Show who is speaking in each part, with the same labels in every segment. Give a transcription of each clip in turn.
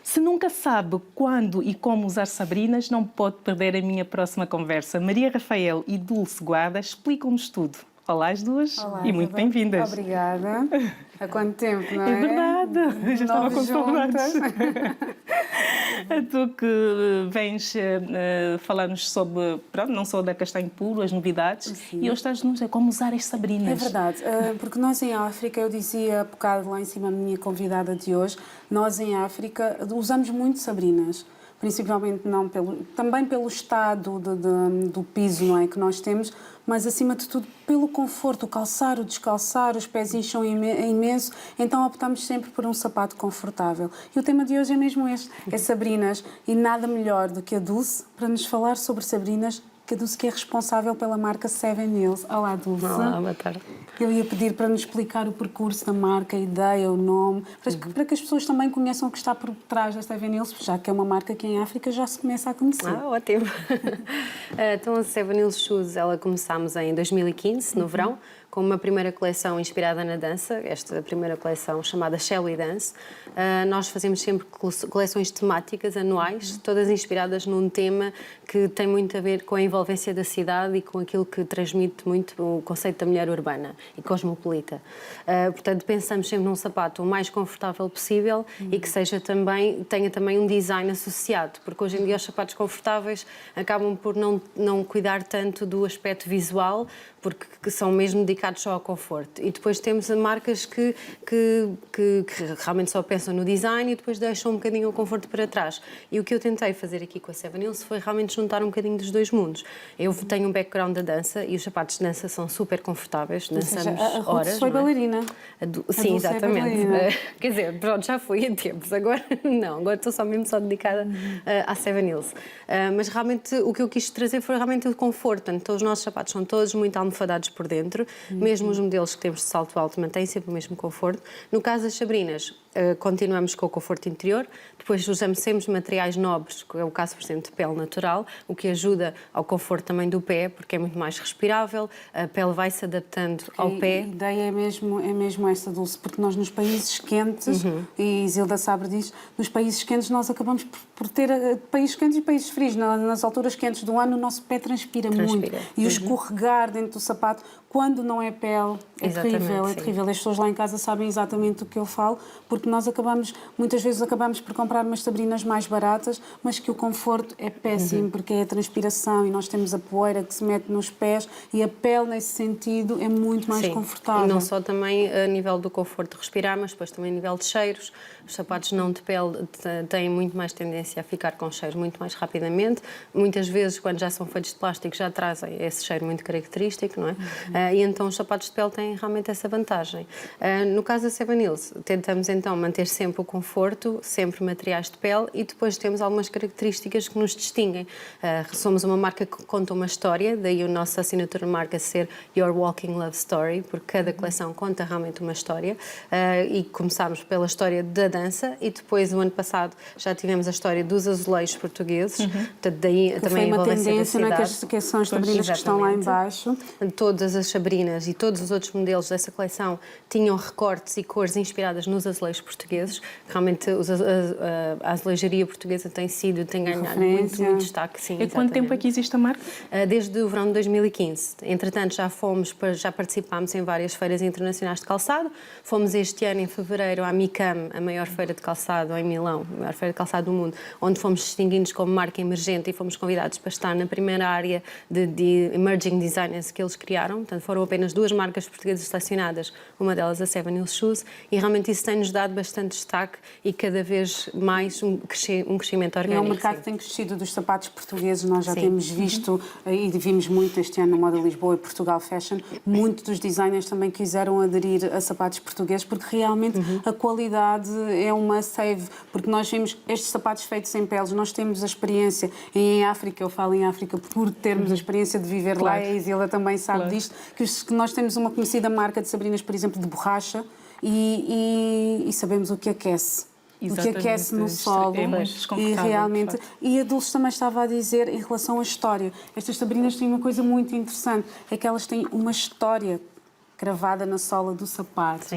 Speaker 1: Se nunca sabe quando e como usar Sabrinas, não pode perder a minha próxima conversa. Maria Rafael e Dulce Guarda explicam-nos tudo. Olá as duas.
Speaker 2: Olá,
Speaker 1: e muito
Speaker 2: Isabel.
Speaker 1: bem-vindas.
Speaker 2: Obrigada. Há quanto tempo, não é?
Speaker 1: É verdade, já estava com saudades. Tu que vens falar-nos sobre, pronto, não só da castanho puro, as novidades,
Speaker 2: Sim.
Speaker 1: e hoje estás-nos a como usar as Sabrinas.
Speaker 2: É verdade, porque nós em África, eu dizia há bocado lá em cima a minha convidada de hoje, nós em África usamos muito Sabrinas. Principalmente também pelo estado do piso, não é, que nós temos, mas acima de tudo pelo conforto, o calçar, o descalçar, os pés incham imenso, então optamos sempre por um sapato confortável. E o tema de hoje é mesmo este, é Sabrinas, e nada melhor do que a Dulce para nos falar sobre Sabrinas, que a Dulce que é responsável pela marca Seven Hills. Olá, Dulce.
Speaker 3: Olá, boa tarde.
Speaker 2: Eu ia pedir para nos explicar o percurso da marca, a ideia, o nome, para que as pessoas também conheçam o que está por trás da Seven Hills, já que é uma marca que em África já se começa a conhecer.
Speaker 3: Ótimo. Então, a Seven Hills Shoes, ela começámos em 2015, no verão, com uma primeira coleção inspirada na dança, esta primeira coleção chamada Shall We Dance. Nós fazemos sempre coleções temáticas anuais, todas inspiradas num tema que tem muito a ver com a envolvência da cidade e com aquilo que transmite muito o conceito da mulher urbana e cosmopolita. Portanto, pensamos sempre num sapato o mais confortável possível e que tenha também um design associado, porque hoje em dia os sapatos confortáveis acabam por não cuidar tanto do aspecto visual, porque são mesmo dedicados só ao conforto. E depois temos marcas que realmente só pensam no design e depois deixam um bocadinho o conforto para trás. E o que eu tentei fazer aqui com a Seven Hills foi realmente juntar um bocadinho dos dois mundos. Eu tenho um background da dança e os sapatos de dança são super confortáveis, dançamos
Speaker 2: a
Speaker 3: horas.
Speaker 2: Foi bailarina.
Speaker 3: Sim, exatamente.
Speaker 2: É
Speaker 3: Quer dizer, pronto, já fui em tempos, agora não, agora estou só dedicada à Seven Hills. Mas realmente o que eu quis trazer foi realmente o conforto. Então os nossos sapatos são todos muito almofadados por dentro, mesmo os modelos que temos de salto alto mantêm sempre o mesmo conforto. No caso das Sabrinas, continuamos com o conforto interior, depois usamos sempre materiais nobres, que é o caso, por exemplo, de pele natural, o que ajuda ao conforto também do pé, porque é muito mais respirável, a pele vai se adaptando ao pé.
Speaker 2: A ideia é mesmo esta, Dulce, porque nós nos países quentes, e Zilda sabe disso, nos países quentes nós acabamos por ter países quentes e países frios. Nas alturas quentes do ano o nosso pé transpira muito. E o escorregar dentro do sapato, quando não é pele, é terrível, é terrível. As pessoas lá em casa sabem exatamente do que eu falo, porque nós muitas vezes acabamos por comprar umas Sabrinas mais baratas, mas que o conforto é péssimo, porque é a transpiração e nós temos a poeira que se mete nos pés e a pele, nesse sentido, é muito mais confortável.
Speaker 3: E não só também a nível do conforto de respirar, mas depois também a nível de cheiros. Os sapatos não de pele têm muito mais tendência a ficar com cheiros muito mais rapidamente. Muitas vezes, quando já são feitos de plástico, já trazem esse cheiro muito característico, não é? E então os sapatos de pele têm realmente essa vantagem. No caso da Seven Hills, tentamos então manter sempre o conforto, sempre materiais de pele e depois temos algumas características que nos distinguem. Somos uma marca que conta uma história, daí a nossa assinatura de marca ser Your Walking Love Story, porque cada coleção conta realmente uma história. E começámos pela história da dança e depois, no ano passado, já tivemos a história dos azulejos portugueses. Portanto, daí
Speaker 2: que
Speaker 3: também
Speaker 2: foi uma tendência,
Speaker 3: da
Speaker 2: que são as Sabrinas que estão lá em baixo.
Speaker 3: Todas as Sabrinas e todos os outros modelos dessa coleção tinham recortes e cores inspiradas nos azulejos portugueses. Realmente a azulejaria portuguesa tem ganhado muito destaque. Sim,
Speaker 1: E quanto tempo é que existe a marca?
Speaker 3: Desde o verão de 2015. Entretanto, já participámos em várias feiras internacionais de calçado. Fomos este ano, em fevereiro, à MICAM, a maior feira de calçado em Milão, a maior feira de calçado do mundo, onde fomos distinguidos como marca emergente e fomos convidados para estar na primeira área de Emerging Designers que eles criaram. Portanto, foram apenas 2 marcas portuguesas selecionadas, uma delas a Seven Hills Shoes, e realmente isso tem-nos dado bastante destaque e cada vez mais um crescimento orgânico.
Speaker 2: É um mercado que tem crescido dos sapatos portugueses, nós já temos visto, e vimos muito este ano no Moda Lisboa e Portugal Fashion, muitos dos designers também quiseram aderir a sapatos portugueses, porque realmente a qualidade é uma save, porque nós vimos estes sapatos feitos em peles, nós temos a experiência, e em África, eu falo em África por termos a experiência de viver lá, e a Isila também sabe disto, que nós temos uma conhecida marca de Sabrinas, por exemplo, de borracha, e sabemos o que aquece.
Speaker 1: Exatamente.
Speaker 2: O que aquece no solo e realmente. E a Dulce também estava a dizer em relação à história. Estas Sabrinas têm uma coisa muito interessante, é que elas têm uma história cravada na sola do sapato.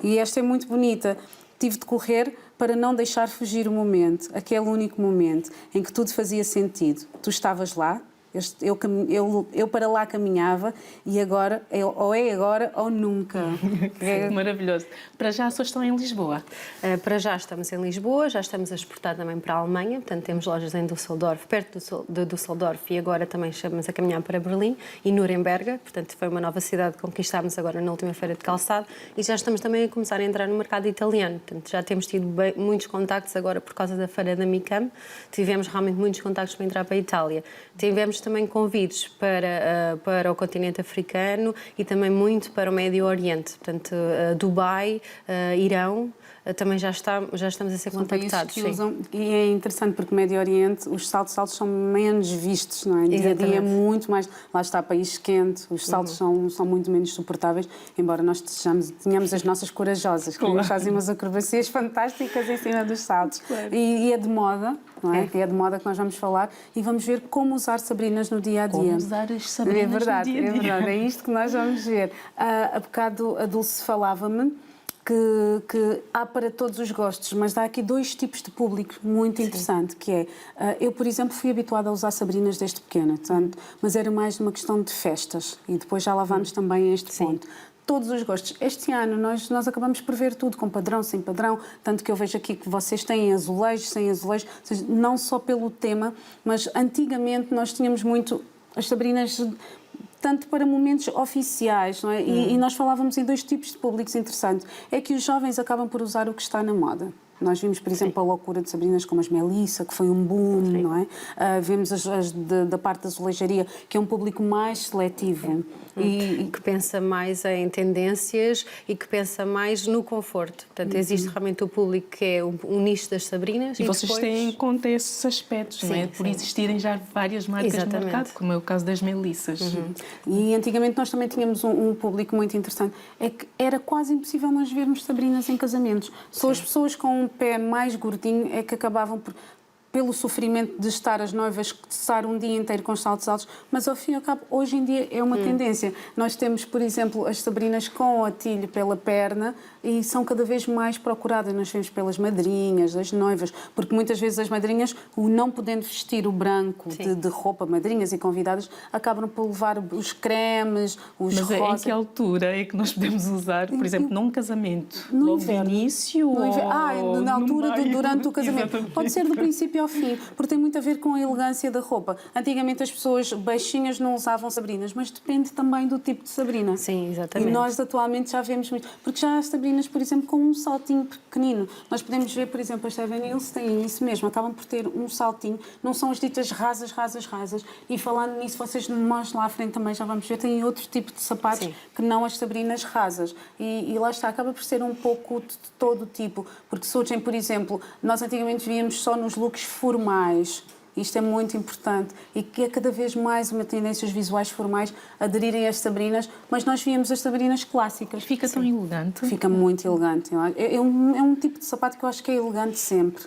Speaker 2: E esta é muito bonita. tive de correr para não deixar fugir o momento, aquele único momento em que tudo fazia sentido. Tu estavas lá, eu para lá caminhava e agora, ou é agora ou nunca.
Speaker 1: Maravilhoso. Para já, só estão em Lisboa?
Speaker 3: Para já estamos em Lisboa, já estamos a exportar também para a Alemanha, portanto temos lojas em Düsseldorf, perto de Düsseldorf, e agora também estamos a caminhar para Berlim e Nuremberg, portanto foi uma nova cidade que conquistámos agora na última feira de calçado, e já estamos também a começar a entrar no mercado italiano, portanto já temos tido muitos contactos agora por causa da feira da MICAM, tivemos realmente muitos contactos para entrar para a Itália. Tivemos também convites para o continente africano e também muito para o Médio Oriente, portanto Dubai, Irão, também já estamos a ser contactados.
Speaker 2: Que usam, e é interessante porque no Médio Oriente os saltos são menos vistos, não é? Dia a dia é muito mais. Lá está, país quente, os saltos são muito menos suportáveis, embora nós tenhamos as nossas corajosas, que nos fazem umas acrobacias fantásticas em cima dos saltos. Claro. E é de moda, não é? É de moda que nós vamos falar e vamos ver como usar sabrinas no dia a dia.
Speaker 1: Como usar as sabrinas no dia a dia.
Speaker 2: É verdade, é isto que nós vamos ver. Há bocado a Dulce falava-me que há para todos os gostos, mas há aqui dois tipos de público muito interessante, que é, eu, por exemplo, fui habituada a usar sabrinas desde pequena, portanto, mas era mais uma questão de festas, e depois já lá vamos também a este ponto. Todos os gostos. Este ano nós acabamos por ver tudo, com padrão, sem padrão, tanto que eu vejo aqui que vocês têm azulejos, sem azulejos, ou seja, não só pelo tema, mas antigamente nós tínhamos muito as sabrinas tanto para momentos oficiais, não é? E nós falávamos em dois tipos de públicos interessantes. É que os jovens acabam por usar o que está na moda. Nós vimos, por exemplo, a loucura de sabrinas como as Melissa, que foi um boom, não é? Vemos as da parte da azulejaria, que é um público mais seletivo.
Speaker 3: E que pensa mais em tendências e que pensa mais no conforto. Portanto, existe realmente o público que é um nicho das sabrinas.
Speaker 1: E vocês têm em conta esses aspectos, não é? Por existirem já várias marcas no mercado, como é o caso das Melissas.
Speaker 2: E antigamente nós também tínhamos um público muito interessante. É que era quase impossível nós vermos sabrinas em casamentos. Só as pessoas com um pé mais gordinho é que acabavam pelo sofrimento de estar as noivas estar um dia inteiro com os saltos altos, mas ao fim e ao cabo, hoje em dia é uma tendência. Nós temos, por exemplo, as sabrinas com o atilho pela perna e são cada vez mais procuradas. Nós vemos pelas madrinhas, das noivas, porque muitas vezes as madrinhas, não podendo vestir o branco de roupa, madrinhas e convidadas, acabam por levar os cremes, os rosas.
Speaker 1: Mas em que altura é que nós podemos usar, por exemplo, num casamento?
Speaker 2: No
Speaker 1: logo
Speaker 2: inverno.
Speaker 1: No início? Ou
Speaker 2: na altura,
Speaker 1: meio?
Speaker 2: durante o casamento.
Speaker 1: Exatamente.
Speaker 2: Pode ser do princípio ao fim, porque tem muito a ver com a elegância da roupa. Antigamente as pessoas baixinhas não usavam sabrinas, mas depende também do tipo de sabrina.
Speaker 3: Sim, exatamente.
Speaker 2: E nós atualmente já vemos muito, porque já há sabrinas, por exemplo, com um saltinho pequenino. Nós podemos ver, por exemplo, as Seven Hills têm isso mesmo, acabam por ter um saltinho, não são as ditas rasas. E falando nisso, nós lá à frente também já vamos ver, têm outro tipo de sapatos que não as sabrinas rasas. E lá está, acaba por ser um pouco de todo tipo, porque surgem, por exemplo, nós antigamente víamos só nos looks formais. Isto é muito importante e que é cada vez mais uma tendência os visuais formais aderirem às sabrinas, mas nós víamos as sabrinas clássicas.
Speaker 1: Fica tão elegante.
Speaker 2: Fica muito elegante. É um tipo de sapato que eu acho que é elegante sempre.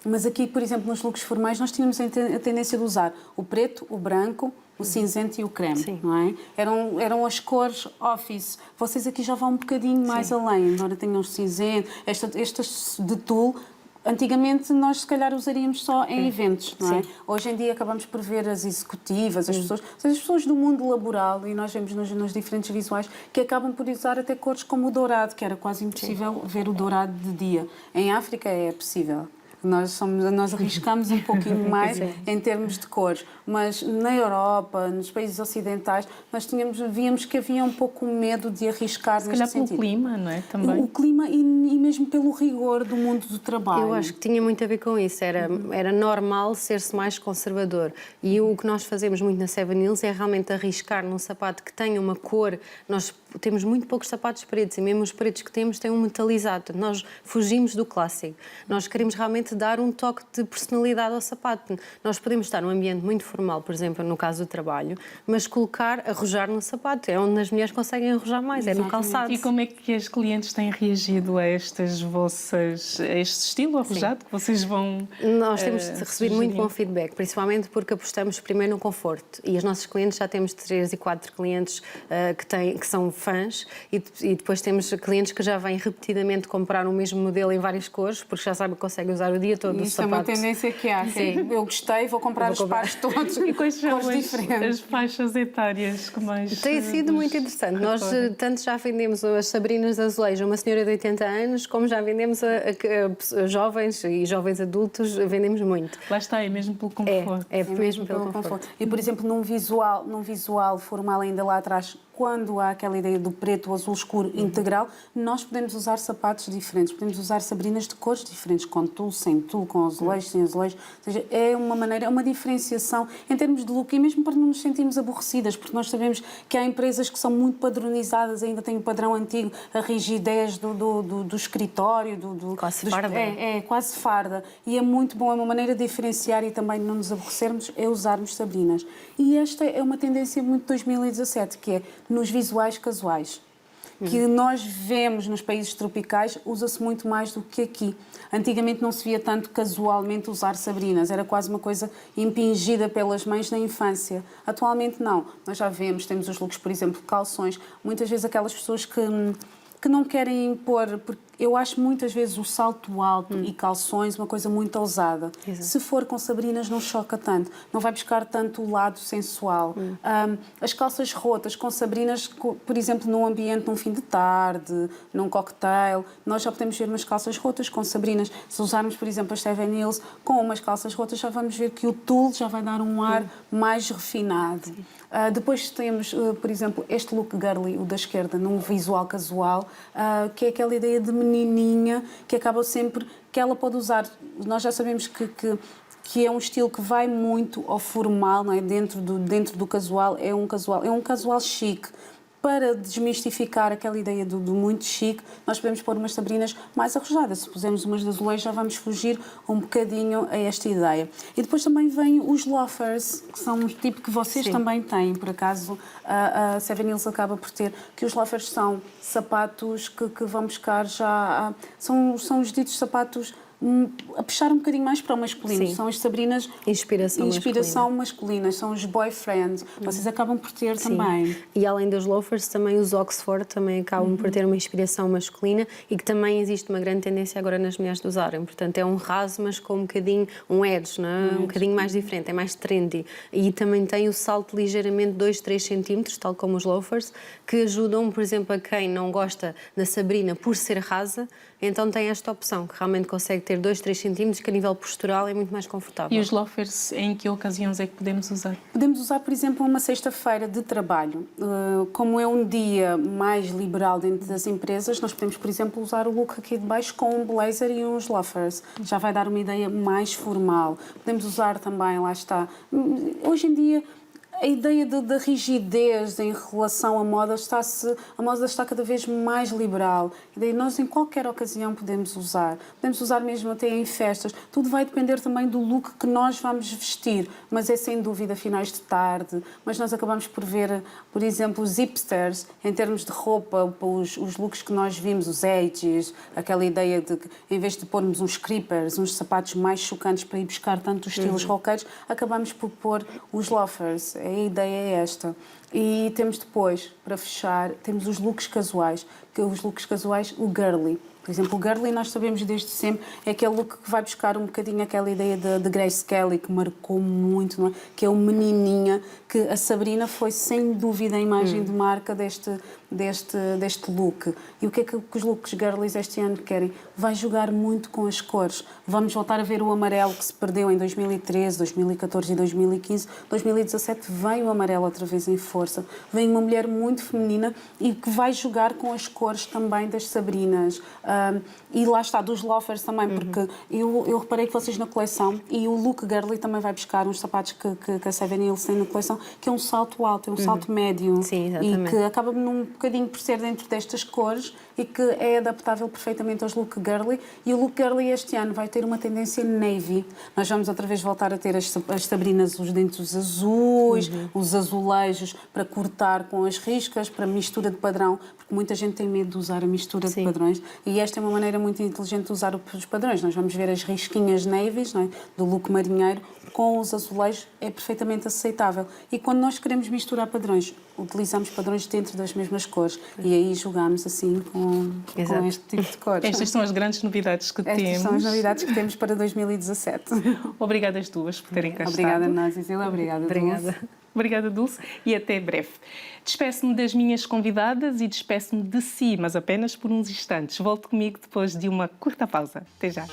Speaker 2: Mas aqui, por exemplo, nos looks formais, nós tínhamos a tendência de usar o preto, o branco, o cinzento e o creme, não é? Eram as cores office. Vocês aqui já vão um bocadinho mais além, embora tenham o cinzento, estas de tulle. Antigamente nós se calhar usaríamos só em eventos, não é? Hoje em dia acabamos por ver as executivas, as pessoas do mundo laboral, e nós vemos nos diferentes visuais que acabam por usar até cores como o dourado, que era quase impossível ver o dourado de dia. Em África é possível. Nós arriscamos um pouquinho mais em termos de cores, mas na Europa, nos países ocidentais, nós víamos que havia um pouco medo de arriscar neste sentido.
Speaker 1: Se calhar pelo clima, não é? Também.
Speaker 2: O clima e mesmo pelo rigor do mundo do trabalho.
Speaker 3: Eu acho que tinha muito a ver com isso. Era normal ser-se mais conservador. E o que nós fazemos muito na Seven Hills é realmente arriscar num sapato que tenha uma cor. Nós temos muito poucos sapatos pretos e mesmo os pretos que temos têm um metalizado. Nós fugimos do clássico. Nós queremos realmente dar um toque de personalidade ao sapato. Nós podemos estar num ambiente muito formal, por exemplo, no caso do trabalho, mas arrojar no sapato. É onde as mulheres conseguem arrojar mais, é no calçado.
Speaker 1: E como é que as clientes têm reagido a a este estilo arrojado que vocês vão
Speaker 3: Nós temos recebido muito bom feedback, principalmente porque apostamos primeiro no conforto. E as nossas clientes, já temos 3 e 4 clientes que são fãs e depois temos clientes que já vêm repetidamente comprar o mesmo modelo em várias cores, porque já sabem que conseguem usar o dia todo o
Speaker 2: Isto é
Speaker 3: sapato.
Speaker 2: uma tendência que há.
Speaker 3: Sim.
Speaker 2: Eu gostei, vou comprar os pares todos.
Speaker 1: E quais são
Speaker 2: cores diferentes.
Speaker 1: as faixas etárias que mais...
Speaker 3: Tem sido muito interessante. Nós tanto já vendemos as Sabrinas de azulejo a uma senhora de 80 anos, como já vendemos a jovens e jovens adultos, vendemos muito.
Speaker 1: Lá está, é mesmo pelo conforto.
Speaker 3: É mesmo pelo conforto.
Speaker 2: E, por exemplo, num visual formal ainda lá atrás, quando há aquela ideia do preto ou azul escuro integral, nós podemos usar sapatos diferentes, podemos usar sabrinas de cores diferentes, com tul, sem tul, com azulejo, sem azulejo. Ou seja, é uma maneira, é uma diferenciação em termos de look e mesmo para não nos sentirmos aborrecidas, porque nós sabemos que há empresas que são muito padronizadas, ainda têm o padrão antigo, a rigidez do escritório,
Speaker 3: Quase farda.
Speaker 2: É quase farda. E é muito bom, é uma maneira de diferenciar e também de não nos aborrecermos, é usarmos sabrinas. E esta é uma tendência muito de 2017, que é nos visuais casuais, que nós vemos nos países tropicais, usa-se muito mais do que aqui. Antigamente não se via tanto casualmente usar sabrinas, era quase uma coisa impingida pelas mães na infância. Atualmente não, nós já vemos, temos os looks, por exemplo, calções, muitas vezes aquelas pessoas que não querem impor, porque eu acho muitas vezes o salto alto e calções uma coisa muito ousada.
Speaker 3: Exato.
Speaker 2: Se for com sabrinas não choca tanto, não vai buscar tanto o lado sensual. As calças rotas com sabrinas, por exemplo, num ambiente, num fim de tarde, num cocktail, nós já podemos ver umas calças rotas com sabrinas. Se usarmos, por exemplo, as Seven Hills com umas calças rotas, já vamos ver que o tulle já vai dar um ar mais refinado. Depois temos, por exemplo, este look girly, o da esquerda, num visual casual, que é aquela ideia de menininha, que acaba sempre, que ela pode usar. Nós já sabemos que é um estilo que vai muito ao formal, não é? Dentro do casual, é um casual chique. Para desmistificar aquela ideia do muito chique, nós podemos pôr umas sabrinas mais arrojadas. Se pusermos umas de azulejo, já vamos fugir um bocadinho a esta ideia. E depois também vêm os loafers, que são um tipo que vocês também têm, por acaso a Seven Hills acaba por ter, que os loafers são sapatos que vão buscar já... São os ditos sapatos a puxar um bocadinho mais para o masculino.
Speaker 3: Sim.
Speaker 2: São as sabrinas...
Speaker 3: Inspiração
Speaker 2: masculina. São os boyfriends. Vocês acabam por ter também.
Speaker 3: E além dos loafers, também os Oxford também acabam por ter uma inspiração masculina e que também existe uma grande tendência agora nas mulheres de usarem. Portanto, é um raso, mas com um bocadinho, um edge, não é? Um bocadinho mais diferente, é mais trendy. E também tem o salto ligeiramente 2-3 centímetros, tal como os loafers, que ajudam, por exemplo, a quem não gosta da sabrina por ser rasa, então tem esta opção, que realmente consegue ter 2-3 centímetros, que a nível postural é muito mais confortável.
Speaker 1: E os loafers, em que ocasiões é que podemos usar?
Speaker 2: Podemos usar, por exemplo, uma sexta-feira de trabalho. Como é um dia mais liberal dentro das empresas, nós podemos, por exemplo, usar o look aqui de baixo com um blazer e uns loafers. Já vai dar uma ideia mais formal. Podemos usar também, lá está. Hoje em dia, a ideia da rigidez em relação à moda está cada vez mais liberal. E daí nós em qualquer ocasião podemos usar mesmo até em festas. Tudo vai depender também do look que nós vamos vestir, mas é sem dúvida finais de tarde. Mas nós acabamos por ver, por exemplo, os hipsters em termos de roupa, os looks que nós vimos, os edges, aquela ideia de que em vez de pormos uns creepers, uns sapatos mais chocantes para ir buscar tanto os estilos roqueiros, acabamos por pôr os loafers. A ideia é esta. E temos depois, para fechar, temos os looks casuais. Os looks casuais, o girly. Por exemplo, o girly, nós sabemos desde sempre, é aquele look que vai buscar um bocadinho aquela ideia de Grace Kelly, que marcou muito, não é? Que é o menininha, que a Sabrina foi sem dúvida a imagem de marca deste look. E o que é que os looks girlies este ano querem? Vai jogar muito com as cores. Vamos voltar a ver o amarelo que se perdeu em 2013, 2014 e 2015. 2017 vem o amarelo outra vez em força. Vem uma mulher muito feminina e que vai jogar com as cores também das Sabrinas. E lá está, dos loafers também, porque eu reparei que vocês na coleção, e o look girly também vai buscar uns sapatos que a Seven Hills tem na coleção, que é um salto alto, é um salto médio.
Speaker 3: Sim, exatamente.
Speaker 2: E que acaba num bocadinho por ser dentro destas cores e que é adaptável perfeitamente aos look girly. E o look girly este ano vai ter uma tendência navy. Nós vamos outra vez voltar a ter as Sabrinas, os dentes azuis, os azulejos, para cortar com as riscas, para mistura de padrão, porque muita gente tem medo de usar a mistura de padrões e esta é uma maneira muito inteligente de usar os padrões. Nós vamos ver as risquinhas navies, não é? Do look marinheiro, com os azulejos é perfeitamente aceitável. E quando nós queremos misturar padrões, utilizamos padrões dentro das mesmas cores e aí jogamos assim com este tipo de cores.
Speaker 1: Estas são as grandes novidades que temos.
Speaker 2: Estas são as novidades que temos para 2017.
Speaker 1: Obrigada às duas por terem cá estado.
Speaker 2: Obrigada a nós, Isila. Obrigada, Dulce.
Speaker 1: Obrigada, Dulce, e até breve. Despeço-me das minhas convidadas e despeço-me de si, mas apenas por uns instantes. Volte comigo depois de uma curta pausa. Até já.